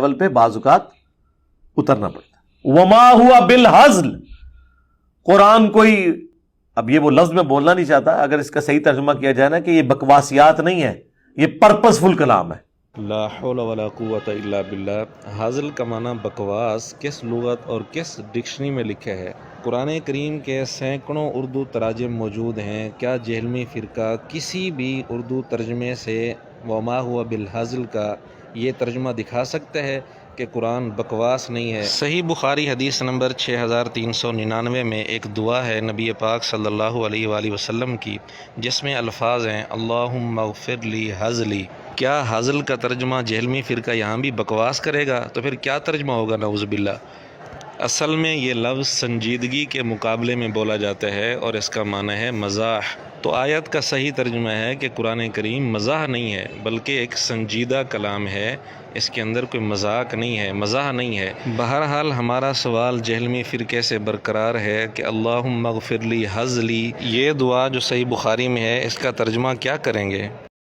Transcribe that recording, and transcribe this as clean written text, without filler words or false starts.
Level پہ بعض اوقات اترنا پڑتا ہے۔ وما ہوا بالہزل، قرآن کوئی، اب یہ وہ لفظ میں بولنا نہیں چاہتا، اگر اس کا صحیح ترجمہ کیا جائے نا کہ یہ بکواسیات نہیں ہے، یہ پرپسفل کلام ہے۔ لا حول ولا قوت الا باللہ۔ ہزل کا معنی بکواس کس لغت اور کس ڈکشنری میں لکھا ہے؟ قرآن کریم کے سینکڑوں اردو تراجم موجود ہیں، کیا جہلمی فرقہ کسی بھی اردو ترجمے سے وما ہوا بالہزل کا یہ ترجمہ دکھا سکتا ہے کہ قرآن بکواس نہیں ہے؟ صحیح بخاری حدیث نمبر 6399 میں ایک دعا ہے نبی پاک صلی اللہ علیہ وآلہ وسلم کی، جس میں الفاظ ہیں اللہم اغفر لی ہزلی۔ کیا ہزل کا ترجمہ جہلمی فرقہ یہاں بھی بکواس کرے گا؟ تو پھر کیا ترجمہ ہوگا نعوذ باللہ؟ اصل میں یہ لفظ سنجیدگی کے مقابلے میں بولا جاتا ہے اور اس کا معنی ہے مزاح۔ تو آیت کا صحیح ترجمہ ہے کہ قرآن کریم مزاح نہیں ہے بلکہ ایک سنجیدہ کلام ہے، اس کے اندر کوئی مذاق نہیں ہے، مزاح نہیں ہے۔ بہرحال ہمارا سوال جہلمی فرقے سے برقرار ہے کہ اللہم اغفر لی ہزلی، یہ دعا جو صحیح بخاری میں ہے اس کا ترجمہ کیا کریں گے؟